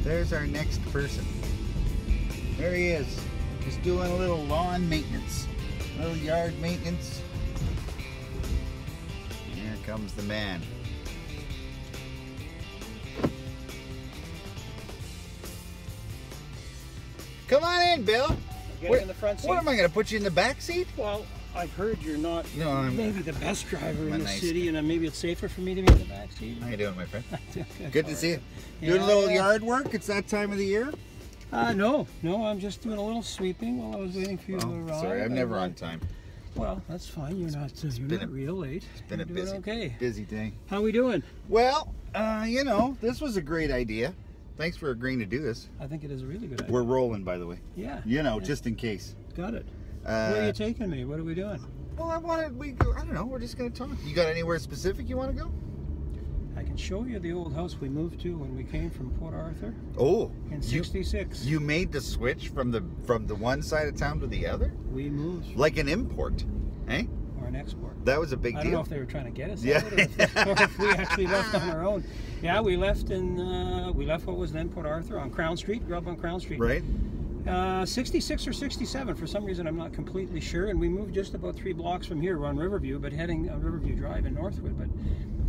There's our next person. There he is. Just doing a little lawn maintenance. A little yard maintenance. Here comes the man. Come on in, Bill. Get in the front seat. What am I going to put you in the back seat? Well, I've heard you're not I'm maybe the best driver in the nice city, and maybe it's safer for me to be in the back seat. How you doing, my friend? Okay. Good to see you. Doing a little yard work? It's that time of the year? No, I'm just doing a little sweeping while I was waiting for you to arrive. Sorry, I'm never on time. Well, that's fine. You're not real late. It's been You're a busy day. How we doing? Well, you know, this was a great idea. Thanks for agreeing to do this. I think it is a really good idea. We're rolling, by the way. Yeah. You know, just in case. Got it. Where are you taking me? What are we doing? Well, I don't know, we're just going to talk. You got anywhere specific you want to go? I can show you the old house we moved to when we came from Port Arthur. Oh. In '66. You made the switch from the one side of town to the other? We moved. Like an import, eh? Or an export. That was a big deal. I don't know if they were trying to get us yeah. out, or if we actually left on our own. Yeah, we left what was then Port Arthur on Crown Street. Grew up on Crown Street. Right. 66 or 67, for some reason I'm not completely sure, and we moved just about 3 blocks from here. We're on Riverview, but heading Riverview Drive in Northwood, but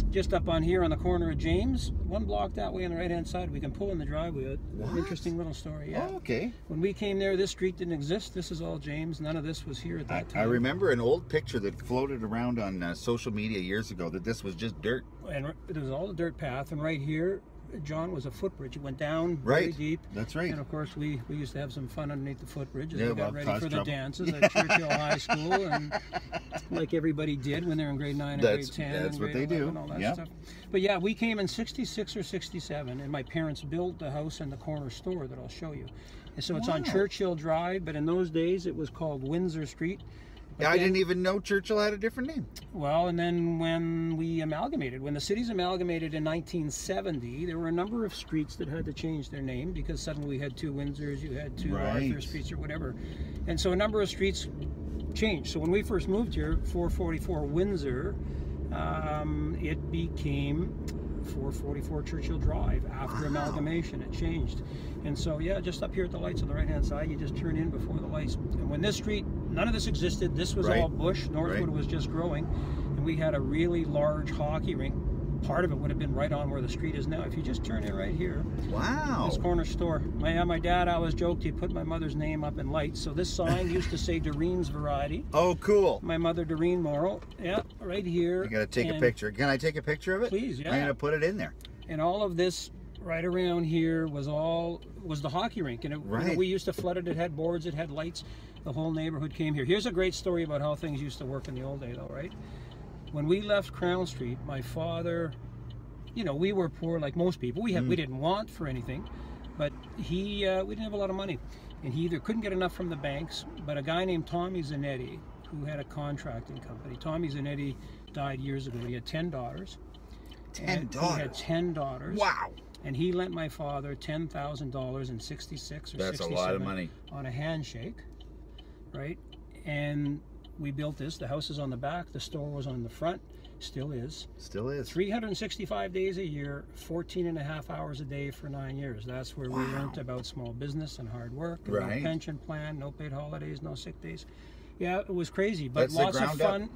just up on here on the corner of James, 1 block that way on the right hand side, we can pull in the driveway. An interesting little story. Yeah. Oh, okay. When we came there, this street didn't exist. This is all James. None of this was here at that time. I remember an old picture that floated around on social media years ago that this was just dirt. And there was all the dirt path, and right here John was a footbridge. It went down right. very deep. That's right. And of course, we used to have some fun underneath the footbridge as yeah, we got ready for the dances at Churchill High School, and like everybody did when they were in grade 9 and grade 10. That's and what grade they 11 do. And all that yep. stuff. But yeah, we came in '66 or '67, and my parents built the house and the corner store that I'll show you. And so it's on Churchill Drive, but in those days it was called Windsor Street. Yeah, I didn't even know Churchill had a different name. Well, and then when we amalgamated, when the cities amalgamated in 1970, there were a number of streets that had to change their name because suddenly we had 2 Windsors, you had 2 Arthur Streets or whatever. And so a number of streets changed. So when we first moved here, 444 Windsor, it became 444 Churchill Drive after amalgamation. It changed. And so yeah, just up here at the lights on the right hand side, you just turn in before the lights. And when this street, none of this existed, this was all bush. Northwood was just growing, and we had a really large hockey rink. Part of it would have been right on where the street is now. If you just turn in right here, this corner store. My dad always joked he put my mother's name up in lights. So this sign used to say Doreen's Variety. Oh, cool. My mother, Doreen Mauro. Yeah, right here. You got to take a picture. Can I take a picture of it? Please, yeah. I'm going to put it in there. And all of this right around here was the hockey rink, and we used to flood it. It had boards, it had lights. The whole neighborhood came here. Here's a great story about how things used to work in the old day, though, right? When we left Crown Street, my father, you know, we were poor like most people. We didn't want for anything, but we didn't have a lot of money, and he either couldn't get enough from the banks. But a guy named Tommy Zanetti, who had a contracting company. Tommy Zanetti died years ago. He had 10 daughters. 10 daughters. He had 10 daughters. Wow. And he lent my father $10,000 in '66 or That's 67 a lot of money. On a handshake, right? And we built this. The house is on the back. The store was on the front. Still is. Still is. 365 days a year, 14.5 hours a day for 9 years. That's where we learned about small business and hard work. And no pension plan, no paid holidays, no sick days. Yeah, it was crazy, but that's lots of fun.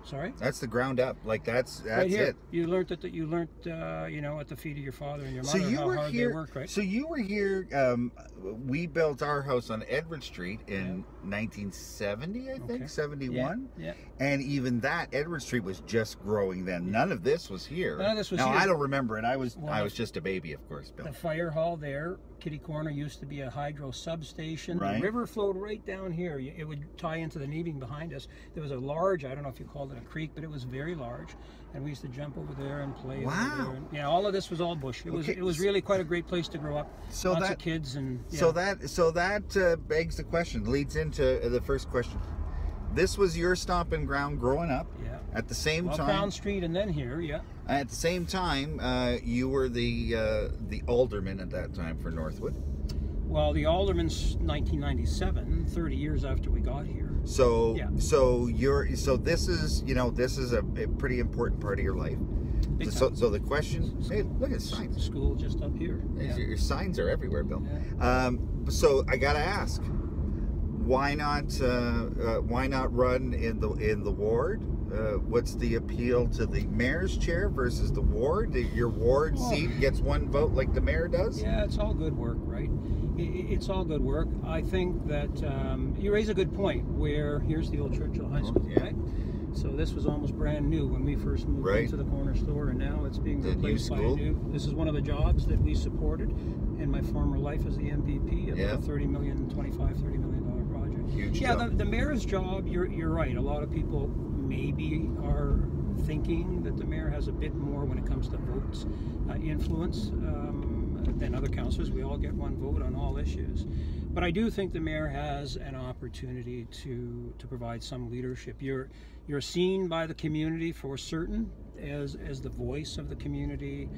Sorry? That's the ground up. Like that's right here. it. You learned that you learned you know, at the feet of your father and your mother how hard they worked, right? So you were here. We built our house on Edward Street in 1970, I think, 71. Yeah. And even that Edward Street was just growing then. None of this was here. None of this was here. here. I don't remember it. I was just a baby, of course, Bill. The fire hall there, Kitty Corner, used to be a hydro substation. Right. The river flowed right down here. It would tie into the Nebing behind us. There was a large, I don't know if you called it a creek, but it was very large, and we used to jump over there and play over there. And, yeah, all of this was all bush. It was really quite a great place to grow up. So lots of kids and so that begs the question, leads into the first question. This was your stomping ground growing up. Yeah. At the same time, Crown Street and then here, yeah. At the same time, you were the alderman at that time for Northwood. Well, the alderman's 1997, 30 years after we got here. So this is, you know, this is a pretty important part of your life. So the question, hey, look at signs. School just up here. Yeah. Your signs are everywhere, Bill. Yeah. So I gotta ask, why not run in the ward? What's the appeal to the mayor's chair versus the ward? Your ward seat gets one vote like the mayor does? Yeah, it's all good work, right? It's all good work. I think that you raise a good point where here's the old Churchill High School, right? So this was almost brand new when we first moved into the corner store, and now it's being replaced by a new. This is one of the jobs that we supported in my former life as the MVP of a $30 million project. Huge job. The mayor's job, you're right. A lot of people maybe are thinking that the mayor has a bit more when it comes to votes influence than other councillors. We all get one vote on all issues. But I do think the mayor has an opportunity to provide some leadership. You're seen by the community for certain as the voice of the community,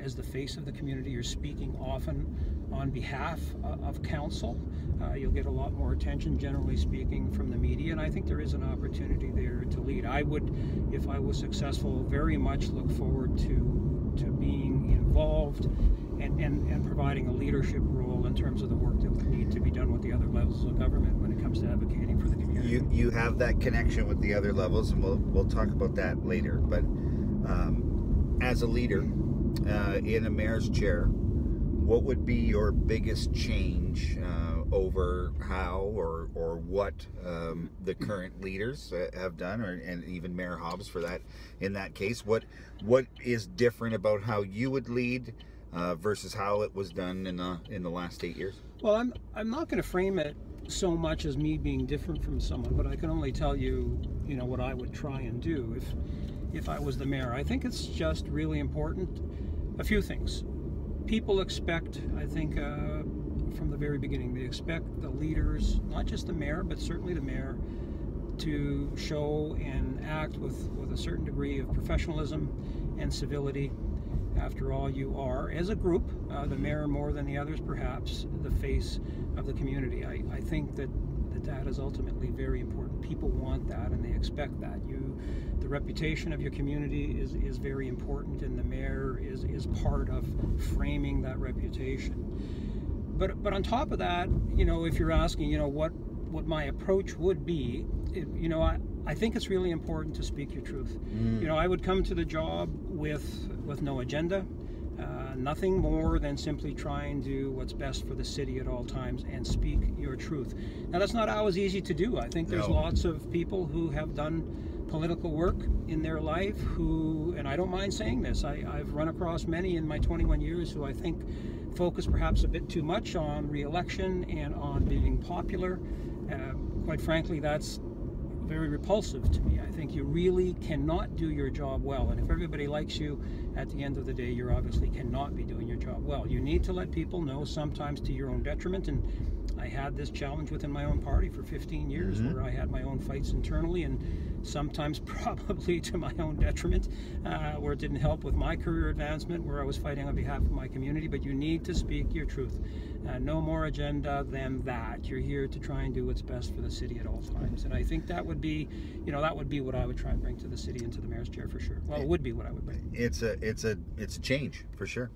as the face of the community. You're speaking often on behalf of council. You'll get a lot more attention, generally speaking, from the media, and I think there is an opportunity there to lead. I would, if I was successful, very much look forward to being involved and providing a leadership role in terms of the work that would need to be done with the other levels of government when it comes to advocating for the community. You have that connection with the other levels, and we'll talk about that later. But as a leader in a mayor's chair, what would be your biggest change over how or what the current leaders have done, and even Mayor Hobbs for that? In that case, what is different about how you would lead versus how it was done in the last 8 years? Well, I'm not going to frame it so much as me being different from someone, but I can only tell you, what I would try and do if I was the mayor. I think it's just really important. A few things. People expect, I think, from the very beginning, they expect the leaders, not just the mayor, but certainly the mayor, to show and act with a certain degree of professionalism and civility. After all, you are, as a group, the mayor more than the others perhaps, the face of the community. I think that is ultimately very important. People want that and they expect that. The reputation of your community is very important, and the mayor is part of framing that reputation. But on top of that, if you're asking, what my approach would be, I think it's really important to speak your truth. I would come to the job with no agenda, nothing more than simply try and do what's best for the city at all times and speak your truth. Now, that's not always easy to do. I think there's lots of people who have done political work in their life who, and I don't mind saying this, I've run across many in my 21 years who I think focus perhaps a bit too much on re-election and on being popular. Quite frankly, that's very repulsive to me. I think you really cannot do your job well, and if everybody likes you, at the end of the day, you obviously cannot be doing your job well. You need to let people know, sometimes to your own detriment, and I had this challenge within my own party for 15 years where I had my own fights internally, and sometimes probably to my own detriment, where it didn't help with my career advancement, where I was fighting on behalf of my community. But you need to speak your truth. No more agenda than that. You're here to try and do what's best for the city at all times. And I think that would be, that would be what I would try and bring to the city and to the mayor's chair for sure. Well, it would be what I would bring. It's a change for sure.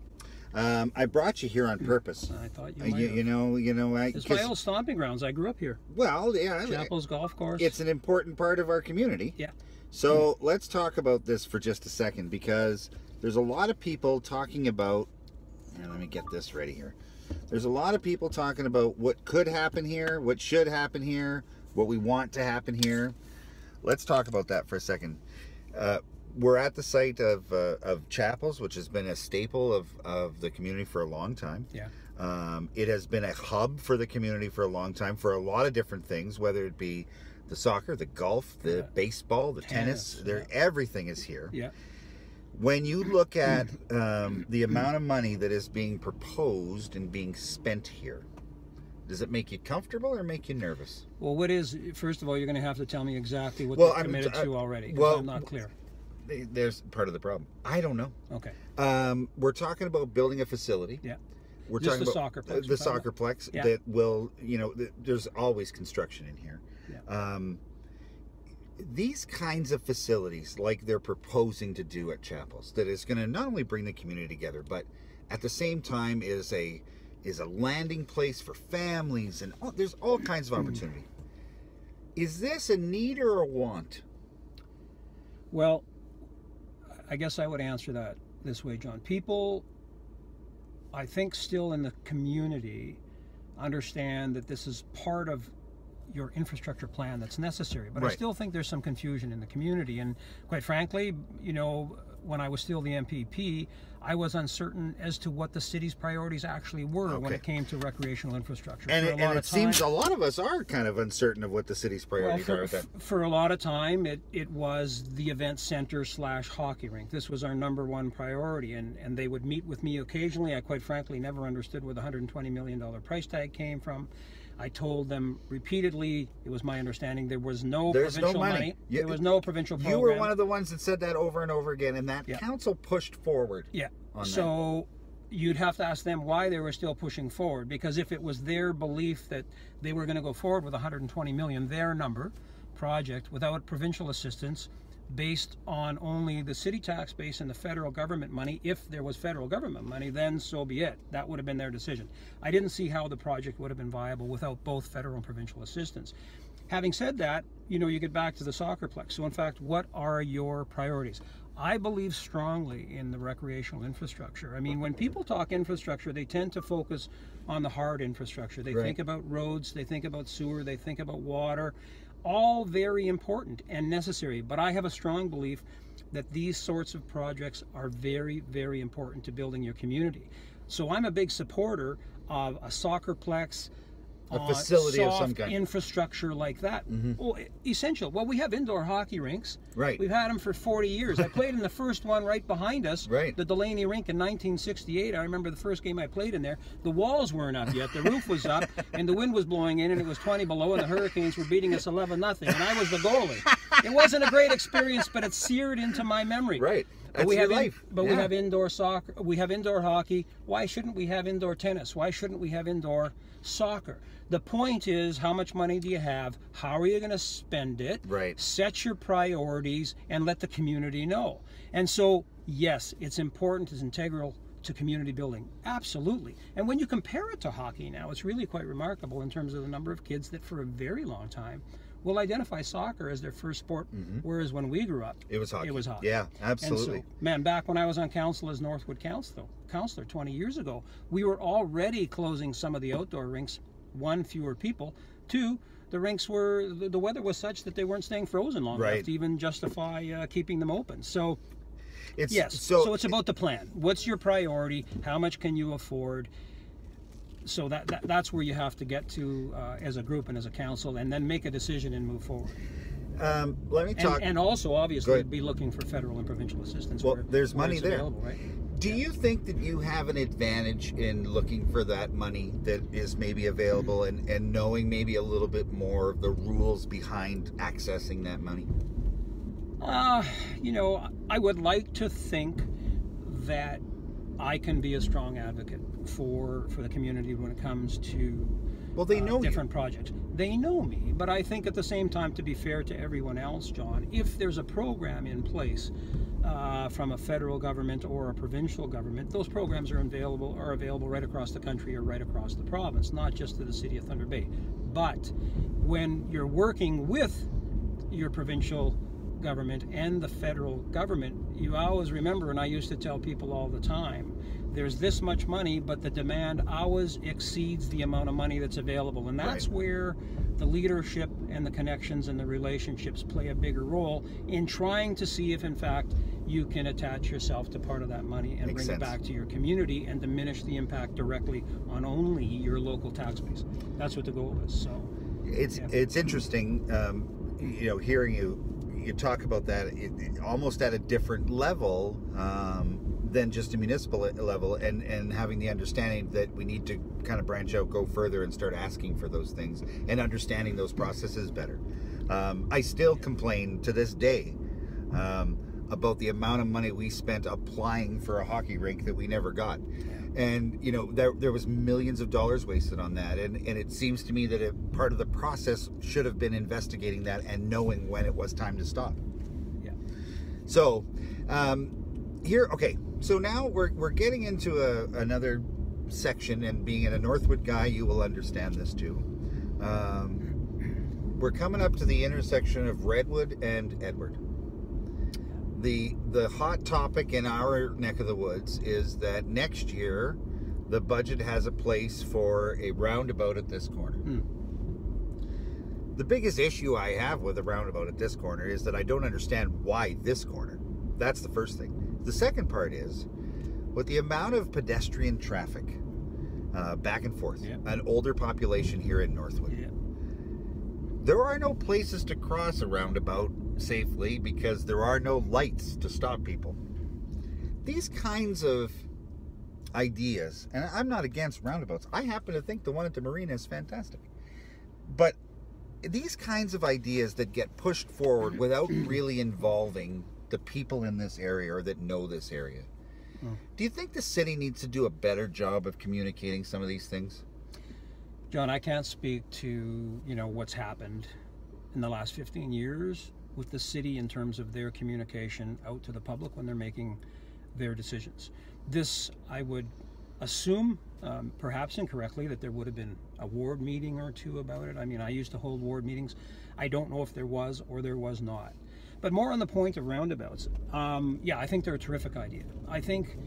I brought you here on purpose. I thought you might it's my old stomping grounds. I grew up here. Well, yeah. Chapel's golf course. It's an important part of our community. Yeah. So let's talk about this for just a second, because there's a lot of people talking about, and let me get this ready here. There's a lot of people talking about what could happen here, what should happen here, what we want to happen here. Let's talk about that for a second. We're at the site of Chapels, which has been a staple of the community for a long time. Yeah. It has been a hub for the community for a long time for a lot of different things, whether it be the soccer, the golf, the baseball, the tennis. Everything is here. Yeah. When you look at the amount of money that is being proposed and being spent here, does it make you comfortable or make you nervous? Well, first of all, you're going to have to tell me exactly what they're committed to already, because I'm not clear. There's part of the problem. I don't know. Okay. We're talking about building a facility. Yeah. We're Just talking the about soccerplex. The soccerplex that will, there's always construction in here. Yeah. these kinds of facilities, like they're proposing to do at Chapels, that is going to not only bring the community together, but at the same time is a landing place for families, and there's all kinds of opportunity. Is this a need or a want? Well, I guess I would answer that this way, John. People, I think, still in the community understand that this is part of your infrastructure plan that's necessary, but I still think there's some confusion in the community. And quite frankly, you know, when I was still the MPP, I was uncertain as to what the city's priorities actually were when it came to recreational infrastructure. And it seems a lot of us are kind of uncertain of what the city's priorities are. For a lot of time, it was the event center / hockey rink. This was our #1 priority, and they would meet with me occasionally. I quite frankly never understood where the $120 million price tag came from. I told them repeatedly, it was my understanding, there's no provincial money. There was no provincial program. You were one of the ones that said that over and over again, and that council pushed forward. Yeah. So you'd have to ask them why they were still pushing forward, because if it was their belief that they were going to go forward with $120 million, their number project, without provincial assistance, based on only the city tax base and the federal government money, if there was federal government money, then so be it. That would have been their decision. I didn't see how the project would have been viable without both federal and provincial assistance. Having said that, you know, you get back to the soccerplex. So in fact, what are your priorities? I believe strongly in the recreational infrastructure. I mean, when people talk infrastructure, they tend to focus on the hard infrastructure. They think about roads, they think about sewer, they think about water. All very important and necessary, but I have a strong belief that these sorts of projects are very, very important to building your community. So I'm a big supporter of a soccerplex, a facility soft of some kind, infrastructure like that. Well, essential. Well, we have indoor hockey rinks. We've had them for 40 years. I played in the first one right behind us, the Delaney rink in 1968. I remember the first game I played in there. The walls weren't up yet. The roof was up, and the wind was blowing in, and it was 20 below, and the Hurricanes were beating us 11-0, and I was the goalie. It wasn't a great experience, but it seared into my memory. That's your life. We have indoor soccer. We have indoor hockey. Why shouldn't we have indoor tennis? Why shouldn't we have indoor soccer? The point is, how much money do you have? How are you going to spend it? Set your priorities and let the community know. And so, yes, it's important, it's integral to community building. Absolutely. And when you compare it to hockey now, it's really quite remarkable in terms of the number of kids that for a very long time will identify soccer as their first sport, whereas when we grew up, it was hockey. Yeah, absolutely. And so, man, back when I was on council as Northwood councillor 20 years ago, we were already closing some of the outdoor rinks. 1, fewer people. 2, the rinks were, the weather was such that they weren't staying frozen long enough to even justify keeping them open. So, so it's about the plan. What's your priority? How much can you afford? So that's where you have to get to as a group and as a council, and then make a decision and move forward. Let me talk. And also, obviously, be looking for federal and provincial assistance. Well, there's money there. Right? Do you think that you have an advantage in looking for that money that is maybe available and knowing maybe a little bit more of the rules behind accessing that money? You know, I would like to think that I can be a strong advocate for the community when it comes to they know different projects. They know me, but I think at the same time, to be fair to everyone else, John, if there's a program in place from a federal government or a provincial government, those programs are available right across the country or right across the province, not just to the city of Thunder Bay. But when you're working with your provincial government and the federal government, you always remember, and I used to tell people all the time, there's this much money, but the demand always exceeds the amount of money that's available. And that's where the leadership and the connections and the relationships play a bigger role in trying to see if, in fact, you can attach yourself to part of that money and bring it back to your community and diminish the impact directly on only your local tax base. That's what the goal is. So it's interesting, you know, hearing you talk about that almost at a different level than just a municipal level, and having the understanding that we need to kind of branch out, go further, and start asking for those things and understanding those processes better. I still complain to this day about the amount of money we spent applying for a hockey rink that we never got. And, you know, there was millions of dollars wasted on that. And it seems to me that part of the process should have been investigating that and knowing when it was time to stop. Yeah. So, okay. So now we're getting into another section, and being a Northwood guy, you will understand this too. We're coming up to the intersection of Redwood and Edward. The hot topic in our neck of the woods is that next year the budget has a place for a roundabout at this corner. The biggest issue I have with a roundabout at this corner is that I don't understand why this corner. That's the first thing. The second part is, with the amount of pedestrian traffic back and forth, an older population here in Northwood, there are no places to cross a roundabout safely because there are no lights to stop people. These kinds of ideas, and I'm not against roundabouts. I happen to think the one at the marina is fantastic. But these kinds of ideas that get pushed forward without really involving the people in this area or that know this area, do you think the city needs to do a better job of communicating some of these things? John, I can't speak to, you know, what's happened in the last 15 years with the city in terms of their communication out to the public when they're making their decisions. This, I would assume, perhaps incorrectly, that there would have been a ward meeting or two about it. I mean, I used to hold ward meetings. I don't know if there was or there was not. But more on the point of roundabouts, yeah, I think they're a terrific idea. I think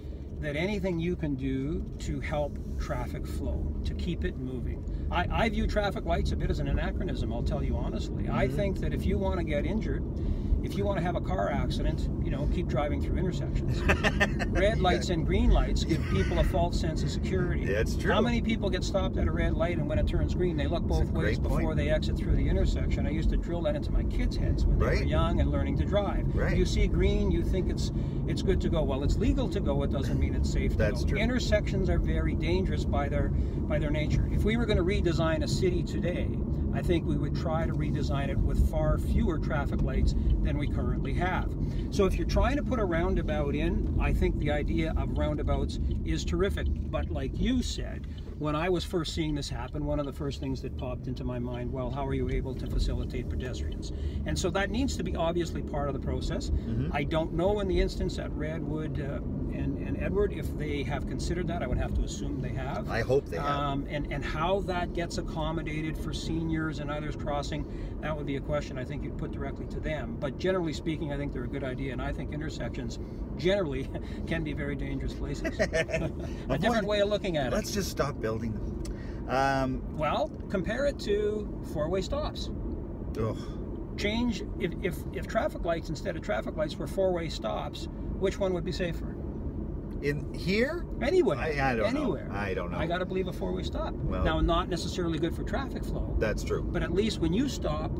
that anything you can do to help traffic flow, to keep it moving. I view traffic lights a bit as an anachronism, I'll tell you honestly. I think that if you want to get injured, if you want to have a car accident, you know, keep driving through intersections. Red lights and green lights give people a false sense of security. That's true. How many people get stopped at a red light, and when it turns green, they look both ways before they exit through the intersection? I used to drill that into my kids' heads when they were young and learning to drive. You see green, you think it's good to go. Well, it's legal to go. It doesn't mean it's safe to go. That's true. Intersections are very dangerous by their nature. If we were going to redesign a city today, I think we would try to redesign it with far fewer traffic lights than we currently have. So if you're trying to put a roundabout in, I think the idea of roundabouts is terrific. But like you said, when I was first seeing this happen, one of the first things that popped into my mind, well, how are you able to facilitate pedestrians? And so that needs to be obviously part of the process. I don't know in the instance at Redwood and Edward if they have considered that. I would have to assume they have. I hope they have. And how that gets accommodated for seniors and others crossing, that would be a question I think you'd put directly to them. But generally speaking, I think they're a good idea, and I think intersections generally can be very dangerous places. A different way of looking at it. Let's just stop building them. Well, compare it to four-way stops. Change, if traffic lights instead of traffic lights were four-way stops, which one would be safer? In here? Anywhere. I don't Anywhere. know. I don't know. I got to believe a four-way stop. Well, now, not necessarily good for traffic flow. That's true. But at least when you stop,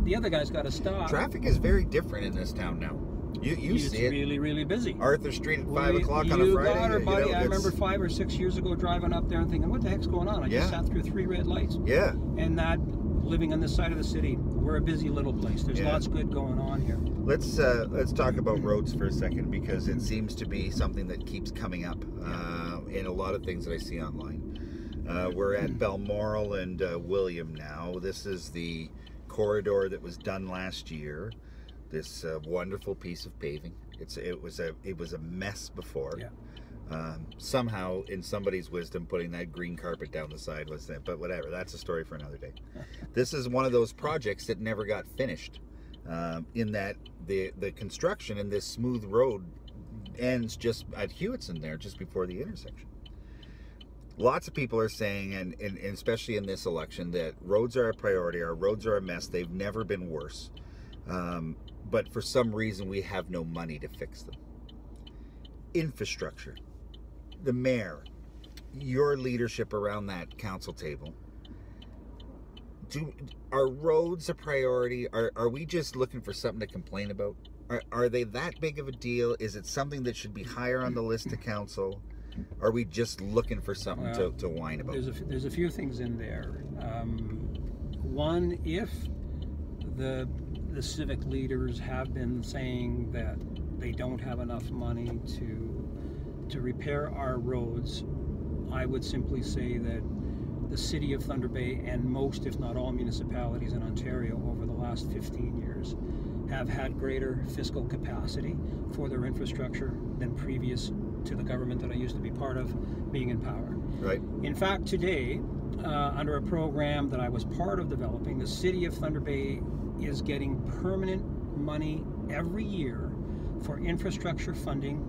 the other guy's got to stop. Traffic is very different in this town now. You see it. It's really, really busy. Arthur Street at 5 o'clock on a Friday. You got her, buddy. You know, I remember 5 or 6 years ago driving up there and thinking, what the heck's going on? I just sat through 3 red lights. Yeah. And that, living on this side of the city, we're a busy little place. There's lots good going on here. Let's talk about roads for a second, because it seems to be something that keeps coming up in a lot of things that I see online. We're at Balmoral and William now. This is the corridor that was done last year. This wonderful piece of paving. It was a mess before. Somehow, in somebody's wisdom, putting that green carpet down the side was that. But whatever, that's a story for another day. This is one of those projects that never got finished. In that the construction in this smooth road ends just at Hewitson there, just before the intersection. Lots of people are saying, and especially in this election, that roads are a priority. Our roads are a mess. They've never been worse. But for some reason, we have no money to fix them. Infrastructure. The mayor, your leadership around that council table. Are roads a priority? Are we just looking for something to complain about? Are they that big of a deal? Is it something that should be higher on the list to council? Are we just looking for something to whine about? There's a few things in there. One, if the civic leaders have been saying that they don't have enough money to to repair our roads, I would simply say that the City of Thunder Bay and most, if not all, municipalities in Ontario over the last 15 years have had greater fiscal capacity for their infrastructure than previous to the government that I used to be part of being in power. Right. In fact, today, under a program that I was part of developing, the City of Thunder Bay is getting permanent money every year for infrastructure funding.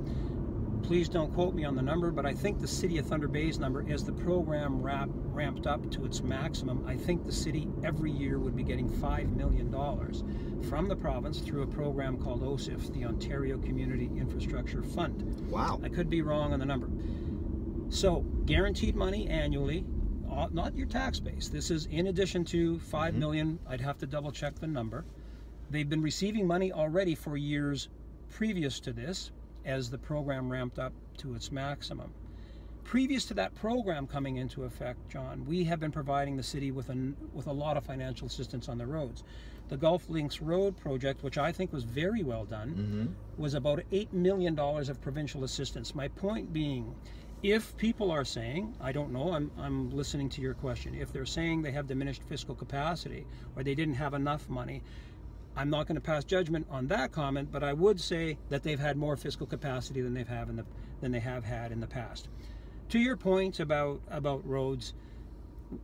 Please don't quote me on the number, but I think the City of Thunder Bay's number, as the program ramped up to its maximum, I think the city every year would be getting $5 million from the province through a program called OSIF, the Ontario Community Infrastructure Fund. Wow. I could be wrong on the number. So, guaranteed money annually, not your tax base. This is in addition to $5 million. I'd have to double check the number. They've been receiving money already for years previous to this, as the program ramped up to its maximum. Previous to that program coming into effect, John, we have been providing the city with a lot of financial assistance on the roads. The Gulf Links Road project, which I think was very well done, was about $8 million of provincial assistance. My point being, if people are saying, I don't know, I'm listening to your question, if they're saying they have diminished fiscal capacity or they didn't have enough money, I'm not going to pass judgment on that comment, but I would say that they've had more fiscal capacity than they have had in the past. To your point about roads,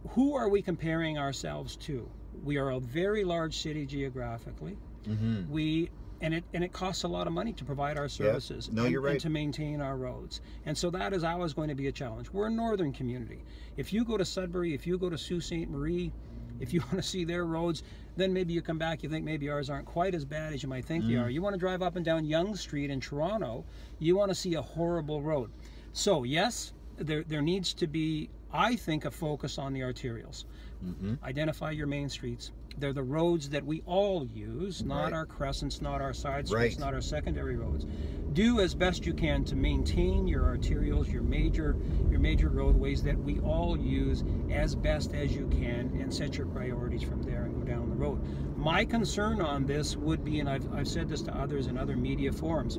who are we comparing ourselves to? We are a very large city geographically. And it costs a lot of money to provide our services. Yeah. No, you're right. And to maintain our roads. And so that is always going to be a challenge. We're a northern community. If you go to Sudbury, if you go to Sault Ste. Marie, if you want to see their roads, then maybe you come back, you think maybe ours aren't quite as bad as you might think they are. You want to drive up and down Yonge Street in Toronto, you want to see a horrible road. So yes, there needs to be, I think, a focus on the arterials. Identify your main streets. They're the roads that we all use, not our crescents, not our side streets, not our secondary roads. Do as best you can to maintain your arterials, your major roadways that we all use as best as you can, and set your priorities from there and go down the road. My concern on this would be, and I've said this to others in other media forums,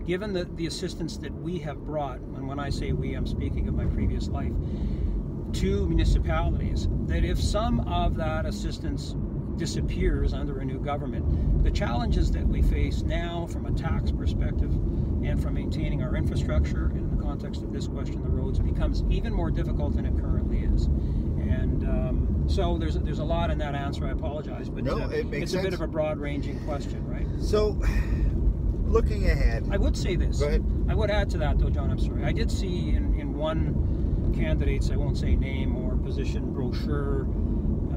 given the assistance that we have brought, and when I say we, I'm speaking of my previous life, to municipalities, that if some of that assistance disappears under a new government, the challenges that we face now from a tax perspective and from maintaining our infrastructure, in the context of this question, the roads, becomes even more difficult than it currently is. And so there's a lot in that answer. I apologize, but it's a bit of a broad-ranging question, right? So, looking ahead, I would say this. Go ahead. I would add to that, though, John. I'm sorry. I did see in one candidate's, I won't say name or position, brochure,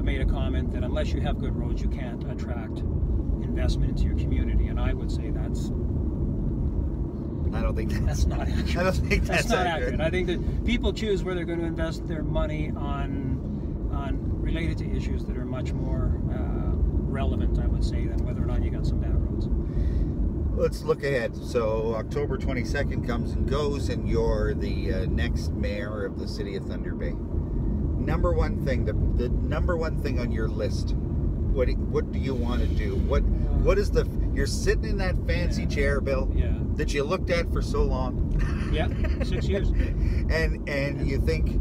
made a comment that unless you have good roads, you can't attract investment into your community. And I would say I don't think that's not accurate. I don't think that's not accurate. I think that people choose where they're going to invest their money on related to issues that are much more relevant, I would say, than whether or not you got some bad roads. Let's look ahead. So October 22nd comes and goes, and you're the next mayor of the City of Thunder Bay. Number one thing, the number one thing on your list. What do you want to do? What is you're sitting in that fancy chair, Bill, that you looked at for so long. 6 years. and you think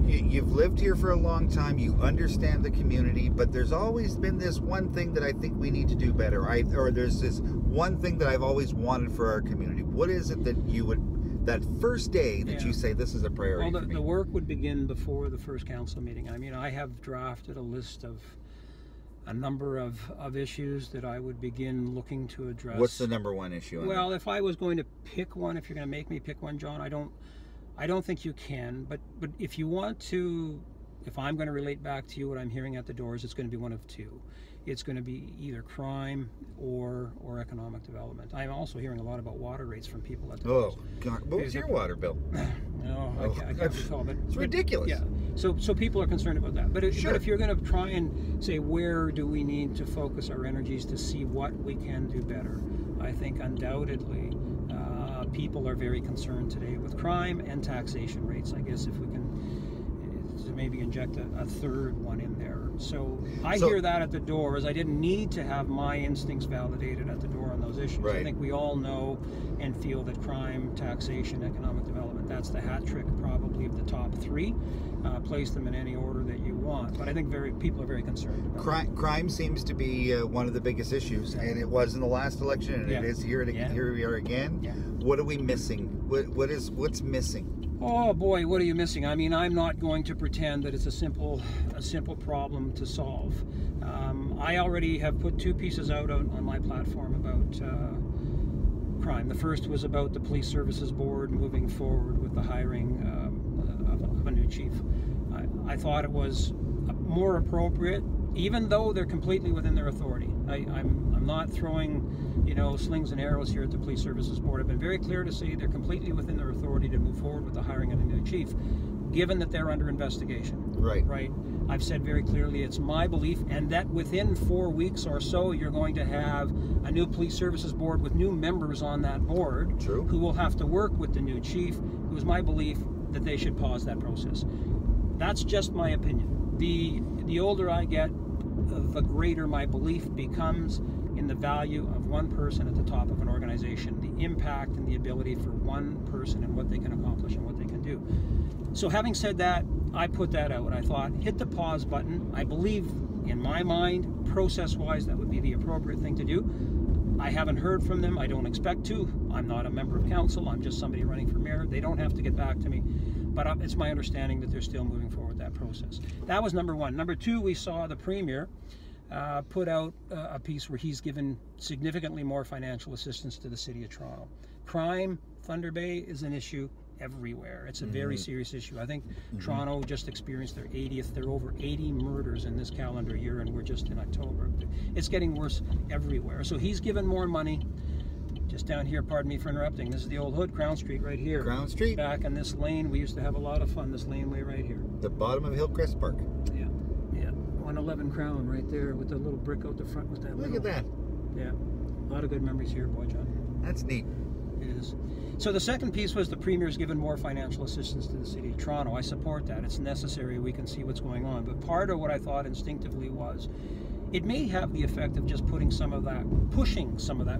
you've lived here for a long time, you understand the community, but there's always been this one thing that I think we need to do better. Or there's this one thing that I've always wanted for our community. What is it that you would, that first day that you say this is a priority? Well, the work would begin before the first council meeting. I mean, I have drafted a list of a number of issues that I would begin looking to address. What's the number one issue? Well, if I was going to pick one, if you're going to make me pick one, John, I don't think you can. But if you want to, if I'm going to relate back to you what I'm hearing at the doors, it's going to be one of two. It's going to be either crime or economic development. I'm also hearing a lot about water rates from people at the doors. Oh, God. What was your water bill? No, I can't recall. But it's ridiculous. Yeah. So people are concerned about that. But if you're going to try and say, where do we need to focus our energies to see what we can do better, I think undoubtedly people are very concerned today with crime and taxation rates. I guess if we can, to maybe inject a third one in there. So I hear that at the door, as I didn't need to have my instincts validated at the door on those issues. Right. I think we all know and feel that crime, taxation, economic development, that's the hat trick probably of the top three. Place them in any order that you want. But I think people are very concerned about it. Crime seems to be one of the biggest issues, and it was in the last election, and it is here. Here we are again. Yeah. What are we missing? What's missing? Oh boy, what are you missing? I mean, I'm not going to pretend that it's a simple problem to solve. I already have put 2 pieces out on my platform about crime. The first was about the Police Services Board moving forward with the hiring of a new chief. I thought it was more appropriate, even though they're completely within their authority. I'm not throwing, slings and arrows here at the Police Services Board. I've been very clear to say they're completely within their authority to move forward with the hiring of a new chief, given that they're under investigation. Right. Right. I've said very clearly it's my belief, and that within 4 weeks or so, you're going to have a new Police Services Board with new members on that board. True. Who will have to work with the new chief. It was my belief that they should pause that process. That's just my opinion. The older I get, the greater my belief becomes in the value of one person at the top of an organization, the impact and the ability for one person and what they can accomplish and what they can do. So having said that, I put that out and I thought, hit the pause button. I believe, in my mind, process-wise, that would be the appropriate thing to do. I haven't heard from them. I don't expect to. I'm not a member of council. I'm just somebody running for mayor. They don't have to get back to me. But it's my understanding that they're still moving forward that process. That was number one. Number two, we saw the Premier put out a piece where he's given significantly more financial assistance to the City of Toronto. Crime, Thunder Bay, is an issue everywhere. It's a very serious issue. I think Toronto just experienced their 80th. There are over 80 murders in this calendar year, and we're just in October. It's getting worse everywhere. So he's given more money. Just down here, pardon me for interrupting, this is the old hood, Crown Street right here. Crown Street. Back in this lane, we used to have a lot of fun, this laneway right here. The bottom of Hillcrest Park. Yeah, 111 Crown right there with the little brick out the front with that. Look at that. Yeah, a lot of good memories here, boy, John. That's neat. It is. So the second piece was the Premier's given more financial assistance to the City of Toronto. I support that. It's necessary. We can see what's going on. But part of what I thought instinctively was, it may have the effect of just pushing some of that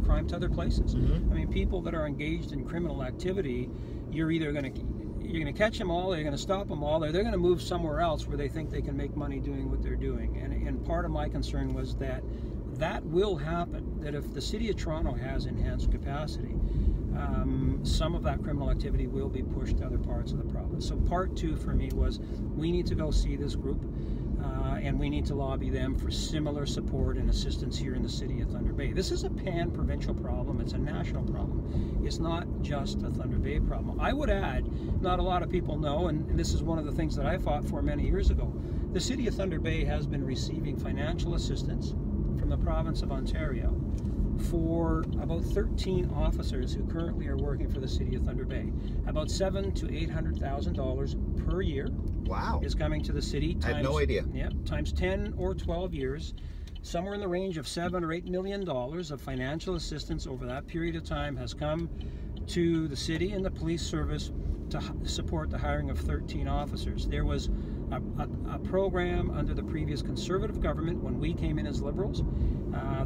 crime to other places. I mean, people that are engaged in criminal activity, you're either going to catch them all, or you're going to stop them all, or they're going to move somewhere else where they think they can make money doing what they're doing. And part of my concern was that will happen. That if the City of Toronto has enhanced capacity, some of that criminal activity will be pushed to other parts of the province. So part two for me was, we need to go see this group. And we need to lobby them for similar support and assistance here in the city of Thunder Bay. This is a pan-provincial problem. It's a national problem. It's not just a Thunder Bay problem. I would add, not a lot of people know, and this is one of the things that I fought for many years ago, the city of Thunder Bay has been receiving financial assistance from the province of Ontario for about 13 officers who currently are working for the city of Thunder Bay. About $700,000 to $800,000 per year. Wow. Is coming to the city. I had no idea. Yeah, times 10 or 12 years, somewhere in the range of $7 or $8 million of financial assistance over that period of time has come to the city and the police service to support the hiring of 13 officers. There was a program under the previous Conservative government when we came in as Liberals